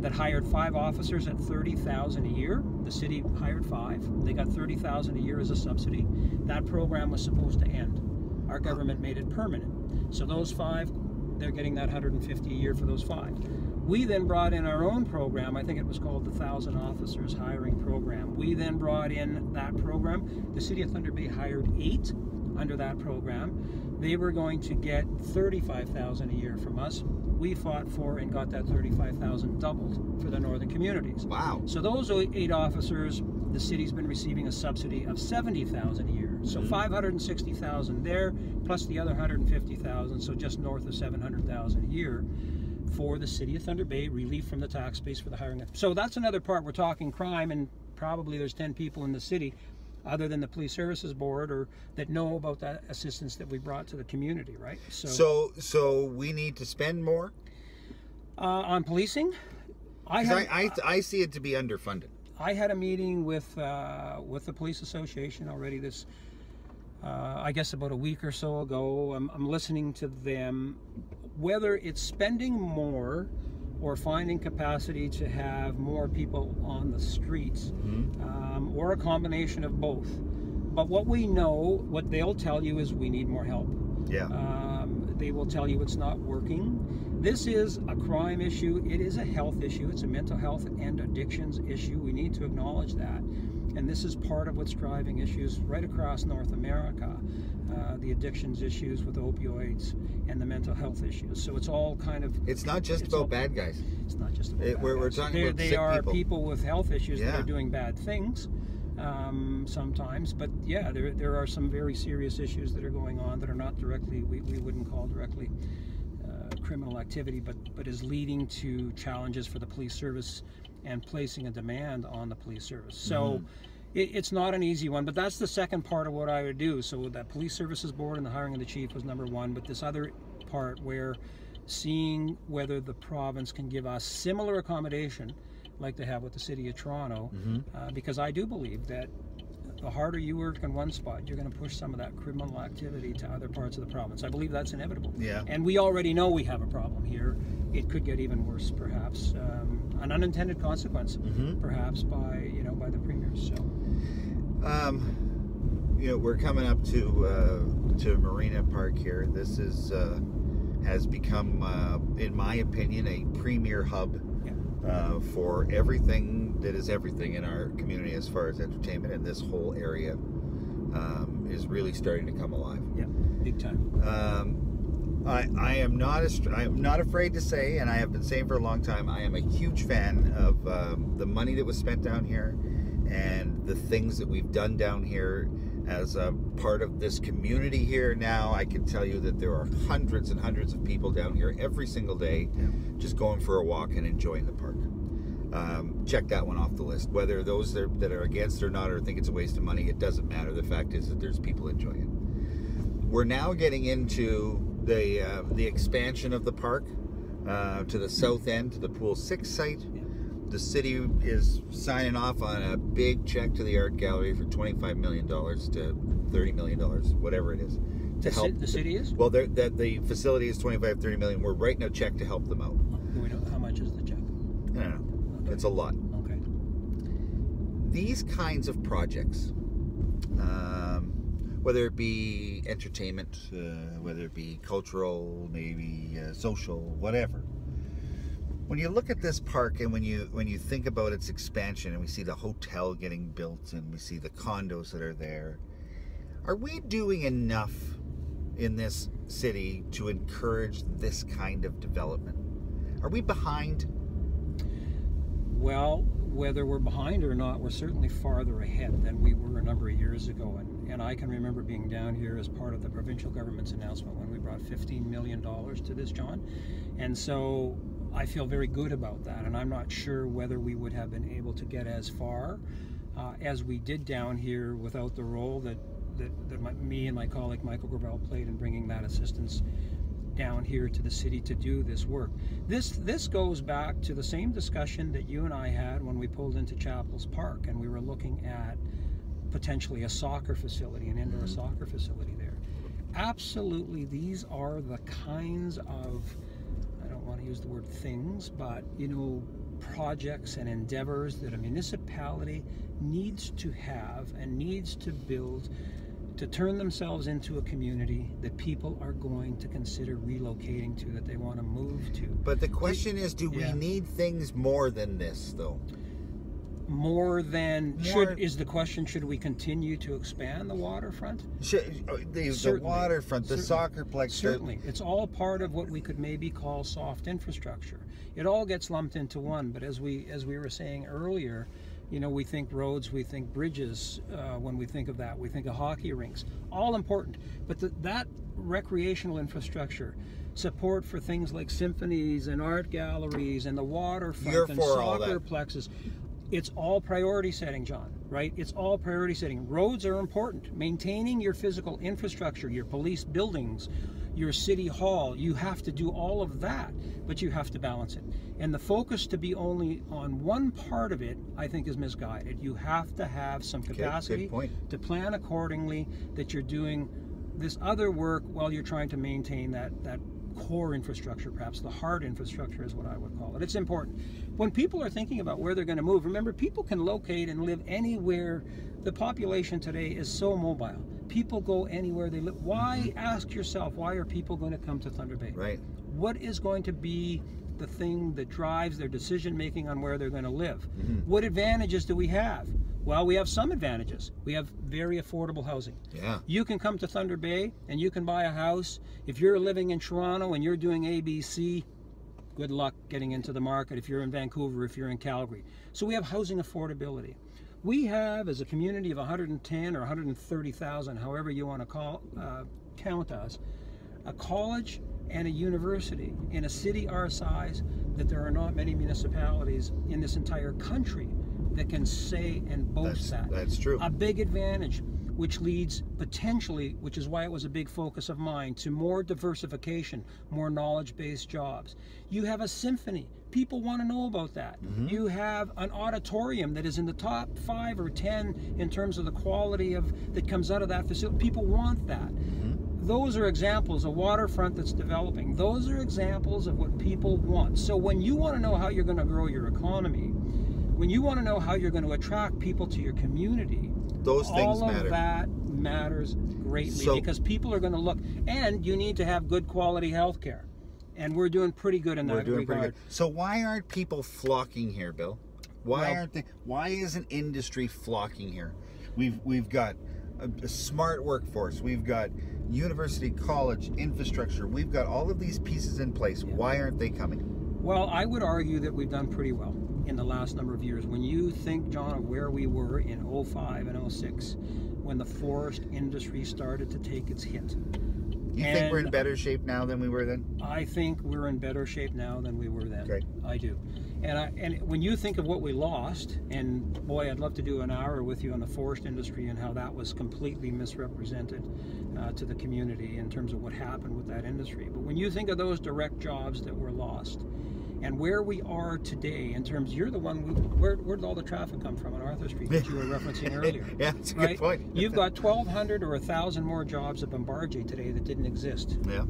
that hired 5 officers at $30,000 a year. The city hired 5. They got $30,000 a year as a subsidy. That program was supposed to end. Our government made it permanent. So those 5, they're getting that $150 a year for those 5. We then brought in our own program. I think it was called the 1,000 Officers Hiring Program. We then brought in that program. The City of Thunder Bay hired 8 under that program. They were going to get $35,000 a year from us. We fought for and got that $35,000 doubled for the northern communities. Wow. So those 8 officers, the city's been receiving a subsidy of $70,000 a year. So $560,000 there, plus the other $150,000, so just north of $700,000 a year for the City of Thunder Bay, relief from the tax base for the hiring. So that's another part. We're talking crime, and probably there's 10 people in the city, other than the Police Services Board, or that know about that assistance that we brought to the community, right? So we need to spend more on policing. I see it to be underfunded. I had a meeting with the Police Association already this I guess about a week or so ago. I'm listening to them, whether it's spending more or finding capacity to have more people on the streets, or a combination of both. But what we know, what they'll tell you is we need more help. Yeah. They will tell you it's not working. This is a crime issue. It is a health issue. It's a mental health and addictions issue. We need to acknowledge that. And this is part of what's driving issues right across North America, the addictions issues with opioids and the mental health issues. So it's all kind of... It's not just about bad guys. It's not just about bad we're guys. talking about They sick are people. people with health issues that are doing bad things sometimes. But yeah, there are some very serious issues that are going on that are not directly, we wouldn't call directly criminal activity, but is leading to challenges for the police service and placing a demand on the police service. So it's not an easy one, but that's the second part of what I would do. So that police services board and the hiring of the chief was number one, but this other part where seeing whether the province can give us similar accommodation like they have with the City of Toronto, because I do believe that the harder you work in one spot, you're going to push some of that criminal activity to other parts of the province. I believe that's inevitable. Yeah. And we already know we have a problem here. It could get even worse, perhaps. An unintended consequence, perhaps, by the premiers. So, we're coming up to Marina Park here. This is has become, in my opinion, a premier hub for everything that is everything in our community as far as entertainment, and this whole area is really starting to come alive. Yeah, big time. I am not afraid to say, and I have been saying for a long time, I am a huge fan of the money that was spent down here and the things that we've done down here as a part of this community here. Now I can tell you that there are hundreds and hundreds of people down here every single day just going for a walk and enjoying the park. Check that one off the list. Whether those that are against or not or think it's a waste of money, it doesn't matter. The fact is that there's people enjoying it. We're now getting into the expansion of the park to the south end, to the Pool 6 site. The city is signing off on a big check to the art gallery for $25 million to $30 million, whatever it is, to help. The city is? Well, the facility is $25-30 million. We're writing a check to help them out. We don't, how much is the check? I don't know. Okay. It's a lot. Okay. These kinds of projects, whether it be entertainment, whether it be cultural, maybe social, whatever. When you look at this park and when you think about its expansion and we see the hotel getting built and we see the condos that are there, are we doing enough in this city to encourage this kind of development? Are we behind? Well, whether we're behind or not, we're certainly farther ahead than we were a number of years ago. And I can remember being down here as part of the provincial government's announcement when we brought $15 million to this, John. And so I feel very good about that, and I'm not sure whether we would have been able to get as far as we did down here without the role that me and my colleague Michael Gravel played in bringing that assistance down here to the city to do this work. This goes back to the same discussion that you and I had when we pulled into Chapels Park and we were looking at potentially a soccer facility, an indoor soccer facility there. Absolutely, these are the kinds of, I don't want to use the word things, but projects and endeavors that a municipality needs to have and needs to build to turn themselves into a community that people are going to consider relocating to, that they want to move to. But the question is, do we need things more than this, though? More than is the question? Should we continue to expand the waterfront? The waterfront, the soccerplex. Certainly, it's all part of what we could maybe call soft infrastructure. It all gets lumped into one. But as we were saying earlier, we think roads, we think bridges. When we think of that, we think of hockey rinks. All important, but that recreational infrastructure, support for things like symphonies and art galleries and the waterfront and soccerplexes. It's all priority setting, John, right? It's all priority setting. Roads are important. Maintaining your physical infrastructure, your police buildings, your city hall, you have to do all of that, but you have to balance it. And the focus to be only on one part of it, I think, is misguided. You have to have some capacity to plan accordingly, that you're doing this other work while you're trying to maintain that core infrastructure, perhaps the hard infrastructure is what I would call it. It's important. When people are thinking about where they're going to move, remember, people can locate and live anywhere. The population today is so mobile. People go anywhere they live. Why, ask yourself, why are people going to come to Thunder Bay? Right. What is going to be the thing that drives their decision making on where they're going to live? What advantages do we have? Well, we have some advantages. We have very affordable housing. Yeah. You can come to Thunder Bay and you can buy a house. If you're living in Toronto and you're doing ABC, good luck getting into the market. If you're in Vancouver, if you're in Calgary. So we have housing affordability. We have, as a community of 110 or 130,000, however you want to count us, a college and a university in a city our size that there are not many municipalities in this entire country that can say and boast that. That's true. A big advantage, which leads potentially, which is why it was a big focus of mine, to more diversification, more knowledge-based jobs. You have a symphony. People want to know about that. You have an auditorium that is in the top 5 or 10 in terms of the quality that comes out of that facility. People want that. Those are examples, a waterfront that's developing. Those are examples of what people want. So when you want to know how you're going to grow your economy, when you want to know how you're going to attract people to your community, those things all matter. of that matters greatly, because people are going to look, and you need to have good quality health care. And we're doing pretty good in that regard. So why aren't people flocking here, Bill? Why isn't industry flocking here? We've got a smart workforce. We've got university, college, infrastructure. We've got all of these pieces in place. Yeah. Why aren't they coming? Well, I would argue that we've done pretty well in the last number of years. When you think, John, of where we were in 05 and 06, when the forest industry started to take its hit. You think we're in better shape now than we were then? I think we're in better shape now than we were then. Okay. I do. And when you think of what we lost, and boy, I'd love to do an hour with you on the forest industry and how that was completely misrepresented to the community in terms of what happened with that industry. But when you think of those direct jobs that were lost, and where we are today in terms, you're the one, where did all the traffic come from on Arthur Street that you were referencing earlier? Yeah, that's a good point. You've got 1,200 or 1,000 more jobs at Bombardier today that didn't exist. Yeah,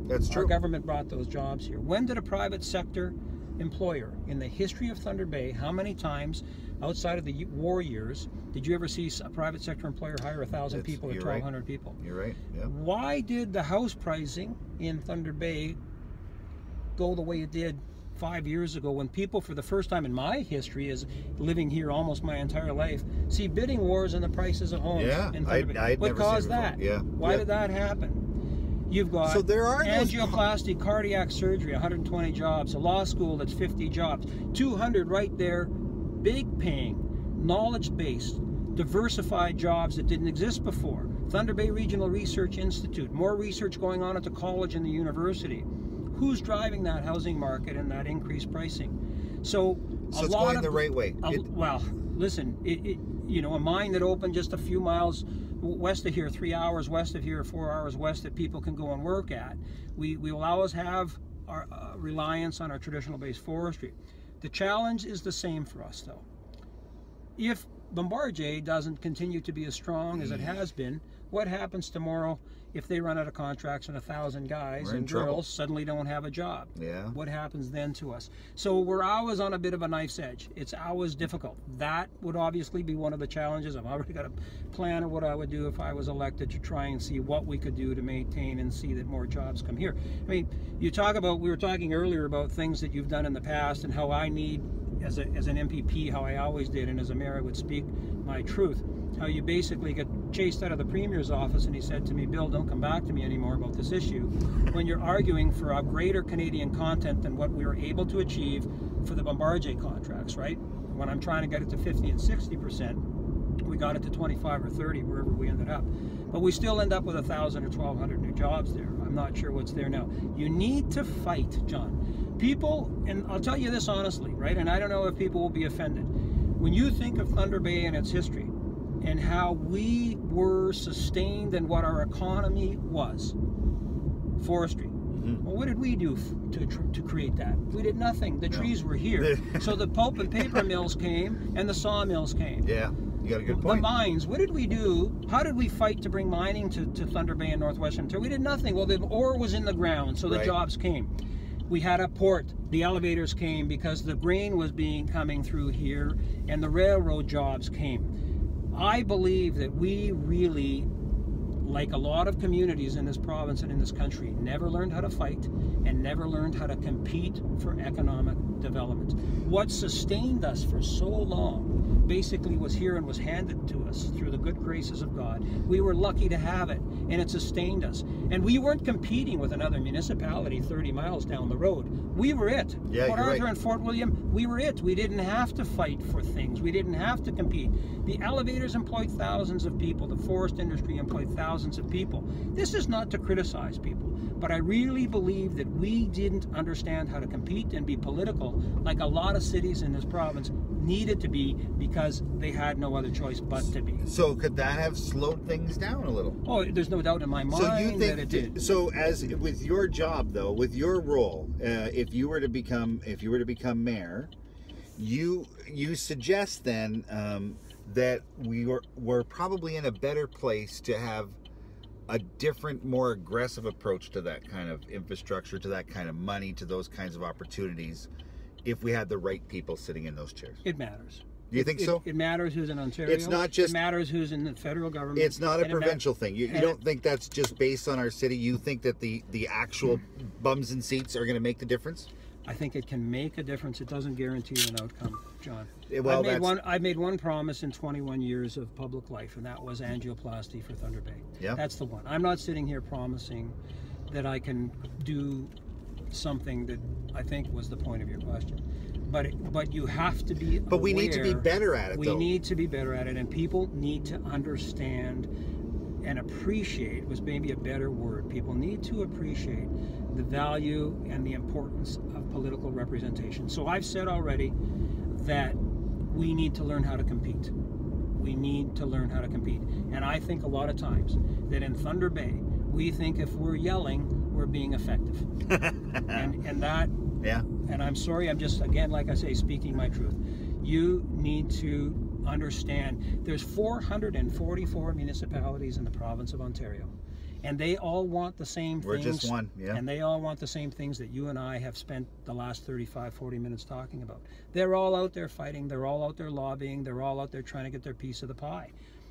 that's true. Our government brought those jobs here. When did a private sector employer in the history of Thunder Bay, how many times outside of the war years did you ever see a private sector employer hire 1,000 people or 1,200 people? You're right. Yeah. Why did the house pricing in Thunder Bay go the way it did 5 years ago, when people, for the first time in my history as living here almost my entire life, see bidding wars on the prices of homes in Thunder Bay? What caused that? Why did that happen? You've got angioplasty, cardiac surgery, 120 jobs, a law school that's 50 jobs, 200 right there, big paying, knowledge-based, diversified jobs that didn't exist before. Thunder Bay Regional Research Institute, more research going on at the college and the university. Who's driving that housing market and that increased pricing? So it's going the right way. Well, listen, you know, a mine that opened just a few miles west of here, 3 hours west of here, 4 hours west, that people can go and work at. We will always have our reliance on our traditional based forestry. The challenge is the same for us, though. If Bombardier doesn't continue to be as strong as it has been, what happens tomorrow if they run out of contracts and 1,000 guys and girls suddenly don't have a job? Yeah. What happens then to us? So we're always on a bit of a knife's edge. It's always difficult. That would obviously be one of the challenges. I've already got a plan of what I would do if I was elected to try and see what we could do to maintain and see that more jobs come here. I mean, you talk about, we were talking earlier about things that you've done in the past and how I need, as an MPP, how I always did, and as a mayor I would speak my truth, how you basically get chased out of the Premier's office and he said to me, Bill, don't come back to me anymore about this issue when you're arguing for a greater Canadian content than what we were able to achieve for the Bombardier contracts, right? When I'm trying to get it to 50 and 60%, we got it to 25 or 30, wherever we ended up. But we still end up with 1,000 or 1,200 new jobs there. I'm not sure what's there now. You need to fight, John. People, and I'll tell you this honestly, right? And I don't know if people will be offended. When you think of Thunder Bay and its history and how we were sustained and what our economy was, forestry. Well, what did we do to create that? We did nothing. The trees were here. So the pulp and paper mills came and the sawmills came. Yeah, you got a good point. The mines, what did we do? How did we fight to bring mining to Thunder Bay and Northwestern Ontario? We did nothing. Well, the ore was in the ground, so the jobs came. We had a port. The elevators came because the grain was coming through here, and the railroad jobs came. I believe that we really, like a lot of communities in this province and in this country, never learned how to fight and never learned how to compete for economic development. What sustained us for so long basically was here and was handed to us through the good graces of God. We were lucky to have it, and it sustained us. And we weren't competing with another municipality 30 miles down the road. We were it. Yeah, Port Arthur and Fort William, we were it. We didn't have to fight for things. We didn't have to compete. The elevators employed thousands of people. The forest industry employed thousands of people. This is not to criticize people, but I really believe that we didn't understand how to compete and be political like a lot of cities in this province needed to be, because they had no other choice but to be. So could that have slowed things down a little? Oh, there's no doubt in my mind that it did. So as with your job though, with your role, if you were to become mayor, you suggest then that we're probably in a better place to have a different, more aggressive approach to that kind of infrastructure, to that kind of money, to those kinds of opportunities, if we had the right people sitting in those chairs. It matters. Do you think so? It matters who's in Ontario. It's not just. It matters who's in the federal government. It's not a provincial thing. You don't think that's just based on our city? You think that the actual bums and seats are going to make the difference? I think it can make a difference. It doesn't guarantee an outcome, John. Well, I made one promise in 21 years of public life, and that was angioplasty for Thunder Bay. Yeah. That's the one. I'm not sitting here promising that I can do something that I think was the point of your question. But you have to be But we need to be better at it, We though. need to be better at it, and people need to understand and appreciate, was maybe a better word. People need to appreciate the value and the importance of political representation. So I've said already that we need to learn how to compete. We need to learn how to compete. And I think a lot of times that in Thunder Bay, we think if we're yelling, we're being effective. and that, yeah. And I'm sorry, I'm just, again, like I say, speaking my truth. You need to understand there's 444 municipalities in the province of Ontario, and they all want the same things. We're just one, yeah. And they all want the same things that you and I have spent the last 35, 40 minutes talking about. They're all out there fighting, they're all out there lobbying, they're all out there trying to get their piece of the pie.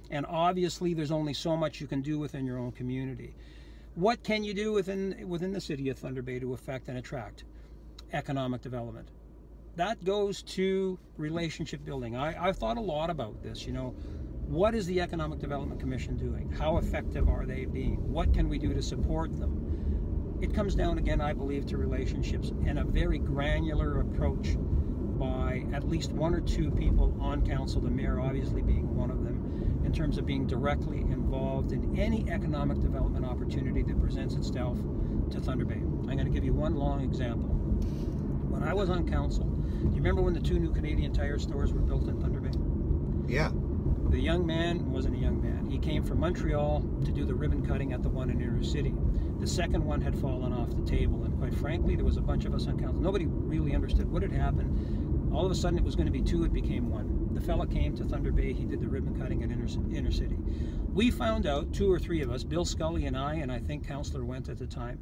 And obviously there's only so much you can do within your own community. What can you do within the city of Thunder Bay to affect and attract economic development? That goes to relationship building. I've thought a lot about this, you know. What is the Economic Development Commission doing? How effective are they being? What can we do to support them? It comes down, again, I believe, to relationships and a very granular approach by at least one or two people on council, the mayor obviously being one of them, in terms of being directly involved in any economic development opportunity that presents itself to Thunder Bay. I'm going to give you one long example. When I was on council, do you remember when the 2 new Canadian Tire stores were built in Thunder Bay? Yeah. The young man wasn't a young man. He came from Montreal to do the ribbon cutting at the one in Inner City. The second one had fallen off the table, and quite frankly, there was a bunch of us on council. Nobody really understood what had happened. All of a sudden, it was going to be 2, it became 1. The fella came to Thunder Bay, he did the ribbon cutting at Inner City. We found out, 2 or 3 of us, Bill Scully and I think Councillor Went at the time,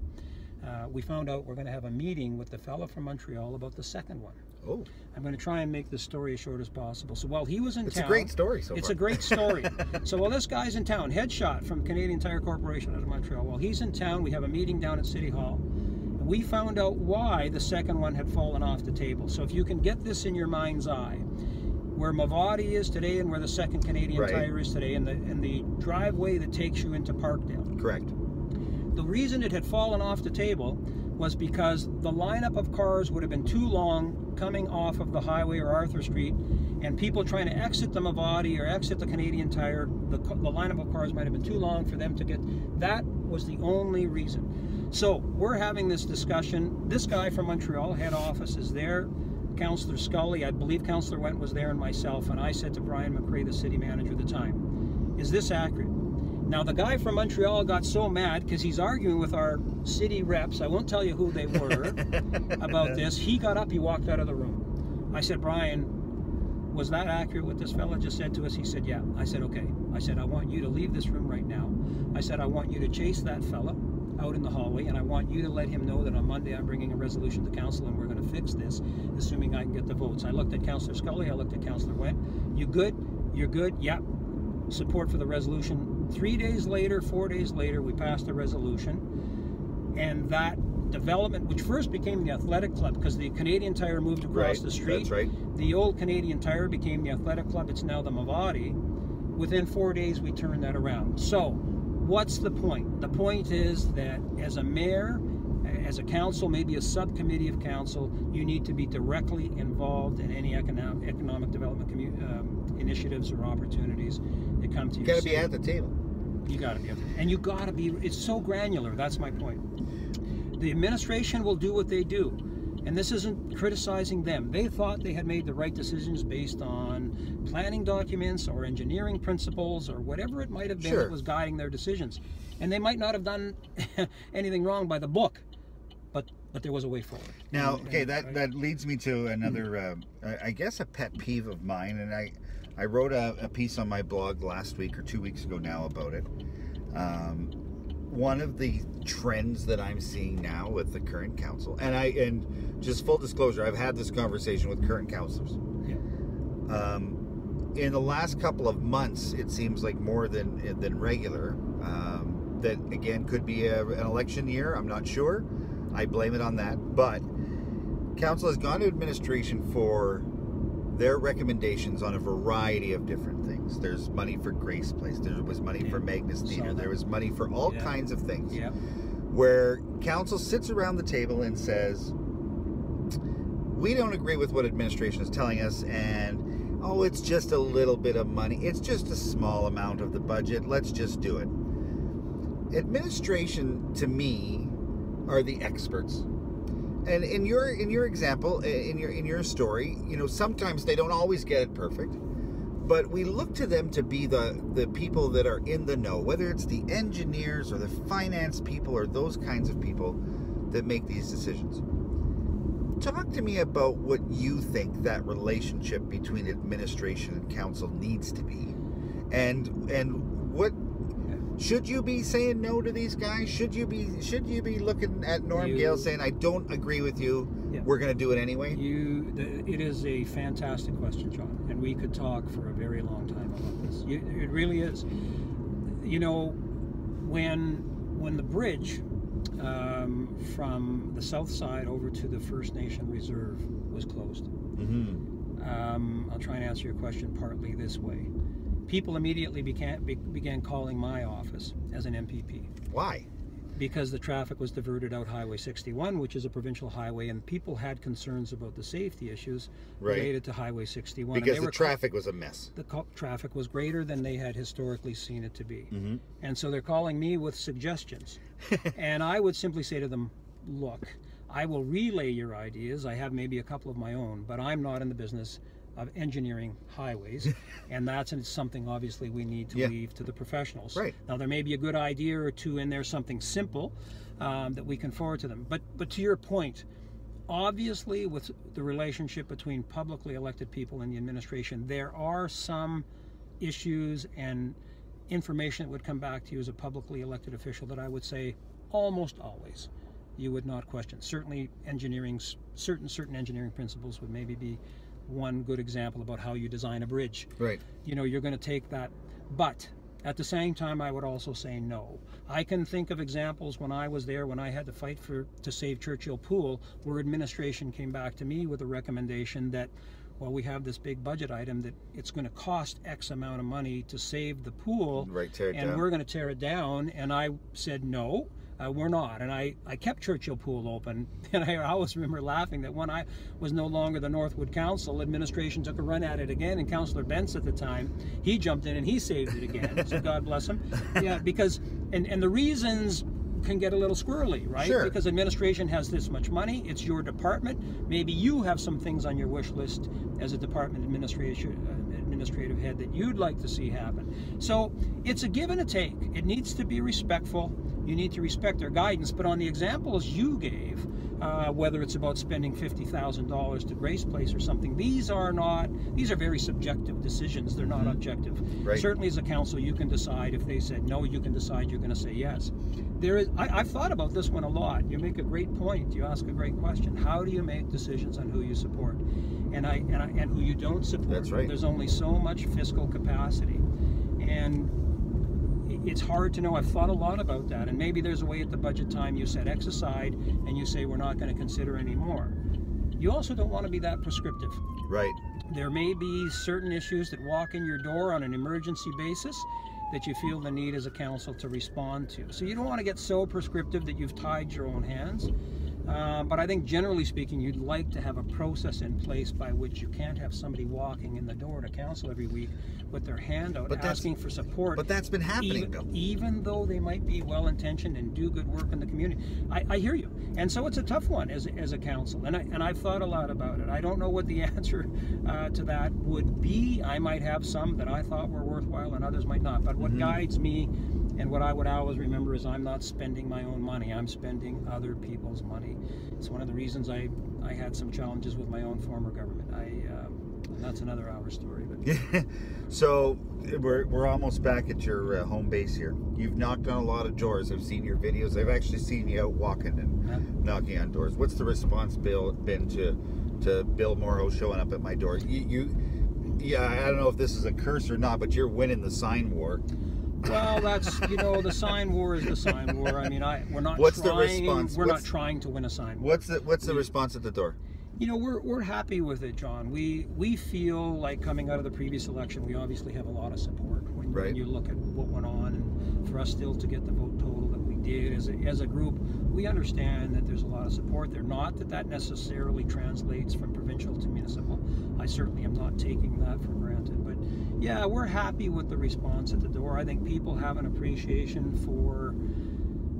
we found out we're going to have a meeting with the fella from Montreal about the second one. Oh. I'm going to try and make this story as short as possible. So while he was in town... It's a great story so far. It's a great story. So while this guy's in town, Headshot from Canadian Tire Corporation out of Montreal, while he's in town, we have a meeting down at City Hall. And we found out why the second one had fallen off the table. So if you can get this in your mind's eye, where Mavati is today and where the second Canadian Tire is today, and the driveway that takes you into Parkdale. Correct. The reason it had fallen off the table was because the lineup of cars would have been too long coming off of the highway or Arthur Street, and people trying to exit the Mavati or exit the Canadian Tire, the lineup of cars might have been too long for them to get. That was the only reason. So we're having this discussion. This guy from Montreal, head office, is there. Councillor Scully, I believe Councillor Went was there, and myself, and I said to Brian McRae, the city manager at the time, is this accurate? Now, the guy from Montreal got so mad because he's arguing with our city reps, I won't tell you who they were, about this. He got up, he walked out of the room. I said, Brian, was that accurate what this fella just said to us? He said, yeah. I said, okay. I said, I want you to leave this room right now. I said, I want you to chase that fella out in the hallway, and I want you to let him know that on Monday I'm bringing a resolution to council and we're going to fix this, assuming I can get the votes. I looked at Councillor Scully, I looked at Councillor Went. You good? You're good? Yep. Support for the resolution. 3 days later, 4 days later, we passed the resolution, and that development, which first became the Athletic Club because the Canadian Tire moved across the street. That's right. The old Canadian Tire became the Athletic Club. It's now the Mavati. Within 4 days, we turned that around. So, what's the point? The point is that as a mayor, as a council, maybe a subcommittee of council, you need to be directly involved in any economic development initiatives or opportunities that come to you. You got to be at the table. You got to be at the table. And you got to be, it's so granular, that's my point. The administration will do what they do. And this isn't criticizing them. They thought they had made the right decisions based on planning documents or engineering principles or whatever it might have been that was guiding their decisions. And they might not have done anything wrong by the book, but there was a way forward. Now, okay, that leads me to another, I guess, a pet peeve of mine. And I wrote a piece on my blog last week or 2 weeks ago now about it. One of the trends that I'm seeing now with the current council, and just full disclosure, I've had this conversation with current councillors. Yeah. In the last couple of months, it seems like more than regular. That again could be an election year. I'm not sure. I blame it on that. But council has gone to administration for their recommendations on a variety of different things. There's money for Grace Place. There was money for Magnus Theatre. There was money for all kinds of things. Yeah. Where council sits around the table and says, we don't agree with what administration is telling us, and it's just a little bit of money. It's just a small amount of the budget. Let's just do it. Administration, to me, are the experts. And in your example, in your story, sometimes they don't always get it perfect, but we look to them to be the people that are in the know, whether it's the engineers or the finance people or those kinds of people that make these decisions. Talk to me about what you think that relationship between administration and council needs to be, and what. Should you be saying no to these guys? Should you be looking at Norm Gale saying, I don't agree with you, we're going to do it anyway? It is a fantastic question, John, and we could talk for a very long time about this. It really is. When the bridge from the south side over to the First Nation Reserve was closed, I'll try and answer your question partly this way. People immediately began calling my office as an MPP. Why? Because the traffic was diverted out Highway 61, which is a provincial highway, and people had concerns about the safety issues related to Highway 61. Because the traffic was a mess. The traffic was greater than they had historically seen it to be. And so they're calling me with suggestions. And I would simply say to them, look, I will relay your ideas. I have maybe a couple of my own, but I'm not in the business of engineering highways, and that's something obviously we need to leave to the professionals. Right. Now there may be a good idea or two in there, something simple that we can forward to them. But to your point, obviously with the relationship between publicly elected people and the administration, there are some issues and information that would come back to you as a publicly elected official that I would say almost always you would not question. Certainly certain engineering principles would maybe be one good example about how you design a bridge. Right. You're going to take that. But at the same time, I would also say no. I can think of examples when I was there, when I had to fight to save Churchill Pool, where administration came back to me with a recommendation that, well, we have this big budget item that it's going to cost X amount of money to save the pool, and we're going to tear it down. And I said no. We're not, and I kept Churchill Pool open, and I always remember laughing that when I was no longer the Northwood Council, administration took a run at it again, and Councillor Bentz at the time, he jumped in and he saved it again, so God bless him. Yeah, because, and the reasons can get a little squirrely, right? Sure. Because administration has this much money, it's your department. Maybe you have some things on your wish list as a department administrative head that you'd like to see happen. So it's a give and a take. It needs to be respectful. You need to respect their guidance. But on the examples you gave, whether it's about spending $50,000 to Grace Place or something, these are very subjective decisions. They're not objective. Right. Certainly as a council, you can decide. If they said no, you can decide you're going to say yes. I've thought about this one a lot. You make a great point. You ask a great question. How do you make decisions on who you support and who you don't support? That's right. There's only so much fiscal capacity, and it's hard to know. I've thought a lot about that, and maybe there's a way at the budget time you set X aside and you say we're not going to consider any more. You also don't want to be that prescriptive. Right. There may be certain issues that walk in your door on an emergency basis that you feel the need as a council to respond to. So you don't want to get so prescriptive that you've tied your own hands. But I think generally speaking, you'd like to have a process in place by which you can't have somebody walking in the door to council every week with their hand out asking for support. But that's been happening, Bill. Even though they might be well-intentioned and do good work in the community. I hear you. And so it's a tough one as a council. And I've thought a lot about it. I don't know what the answer to that would be. I might have some that I thought were worthwhile and others might not. But what guides me and what I would always remember is I'm not spending my own money. I'm spending other people's money. It's one of the reasons I had some challenges with my own former government. And that's another hour story. But So we're almost back at your home base here. You've knocked on a lot of doors. I've seen your videos. I've actually seen you out walking and knocking on doors. What's the response been to Bill Mauro showing up at my door? Yeah, I don't know if this is a curse or not, but you're winning the sign war. Well, that's, the sign war is the sign war. I mean, we're not What's trying, the response? We're not trying to win a sign war. What's the response at the door? We're happy with it, John. We feel like coming out of the previous election, we obviously have a lot of support when you look at what went on, and for us still to get the vote total that we did as a group, we understand that there's a lot of support there. Not that necessarily translates from provincial to municipal. I certainly am not taking that for granted, but yeah, we're happy with the response at the door. I think people have an appreciation for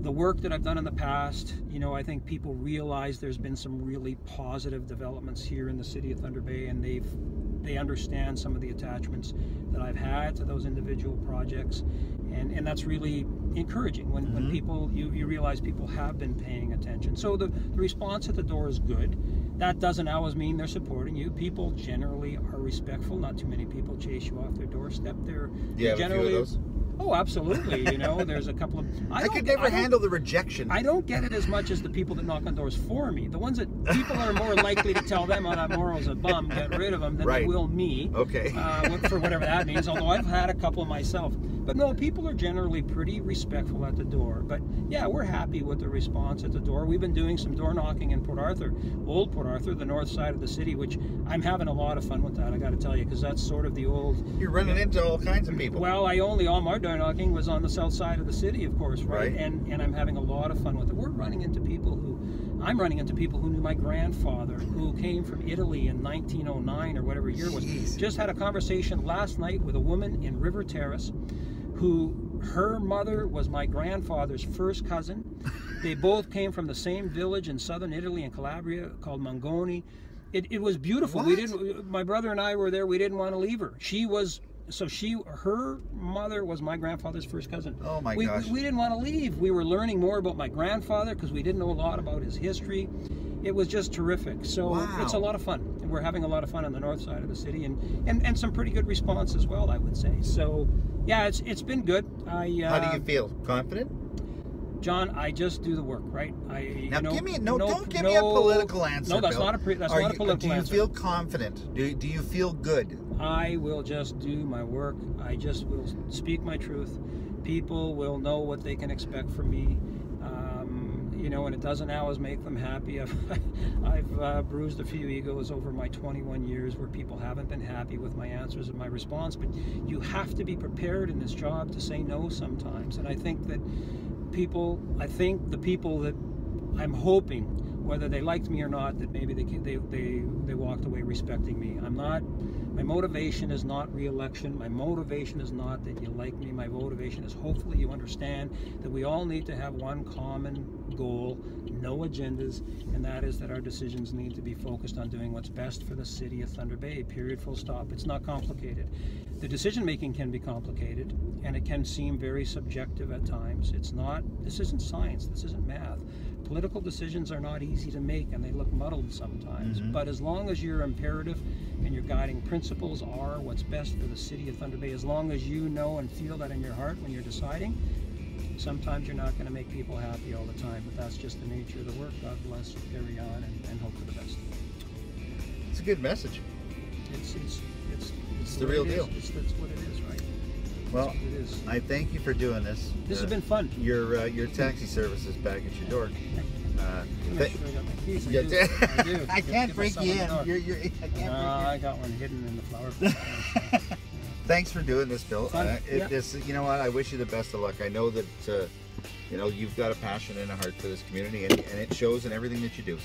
the work that I've done in the past. I think people realize there's been some really positive developments here in the city of Thunder Bay, and they understand some of the attachments that I've had to those individual projects, and that's really encouraging when people you realize people have been paying attention. So the response at the door is good. That doesn't always mean they're supporting you. People generally are respectful. Not too many people chase you off their doorstep. They're generally. A few of those? Oh, absolutely. There's a couple of. I could never handle the rejection. I don't get it as much as the people that knock on doors for me. The ones that people are more likely to tell them, "Oh, that Mauro's a bum, get rid of him," than they will me. Okay. For whatever that means. Although I've had a couple myself. But no, people are generally pretty respectful at the door. But yeah, we're happy with the response at the door. We've been doing some door knocking in Port Arthur, old Port Arthur, the north side of the city, which I'm having a lot of fun with that, I got to tell you, because that's sort of the old. You're running into all kinds of people. Well, all my door knocking was on the south side of the city, of course, right? And I'm having a lot of fun with it. I'm running into people who knew my grandfather, who came from Italy in 1909 or whatever year it was. Jeez. Just had a conversation last night with a woman in River Terrace her mother was my grandfather's first cousin. They both came from the same village in southern Italy in Calabria called Mangoni. It was beautiful. My brother and I were there. We didn't want to leave her. Her mother was my grandfather's first cousin. Oh my gosh. We didn't want to leave. We were learning more about my grandfather because we didn't know a lot about his history. It was just terrific. So It's a lot of fun. And we're having a lot of fun on the north side of the city, and some pretty good response as well, I would say. So yeah, it's been good. How do you feel? Confident? John, I just do the work, right? Don't give me a political answer. No, that's Bill. not a political answer. Do you feel confident? Do you feel good? I will just do my work. I just will speak my truth. People will know what they can expect from me. And it doesn't always make them happy. I've bruised a few egos over my 21 years where people haven't been happy with my answers and my response. But you have to be prepared in this job to say no sometimes. And I think that the people that I'm hoping whether they liked me or not, that maybe they walked away respecting me. My motivation is not re-election. My motivation is not that you like me. My motivation is hopefully you understand that we all need to have one common goal, no agendas, and that is that our decisions need to be focused on doing what's best for the city of Thunder Bay, period, full stop. It's not complicated. The decision making can be complicated, and it can seem very subjective at times. This isn't science, this isn't math. Political decisions are not easy to make, and they look muddled sometimes. But as long as your imperative and your guiding principles are what's best for the city of Thunder Bay, as long as you know and feel that in your heart when you're deciding, sometimes you're not going to make people happy all the time, but that's just the nature of the work. God bless, carry on, and hope for the best. It's a good message. It's the real deal. That's what it is, right? Well, I thank you for doing this. This has been fun. Your taxi service is back at your door. Make sure I got my keys. I do. I can't break you in. I got one hidden in the flower pot. Thanks for doing this, Bill. Yep. You know what? I wish you the best of luck. I know that you know, you've got a passion and a heart for this community, and it shows in everything that you do.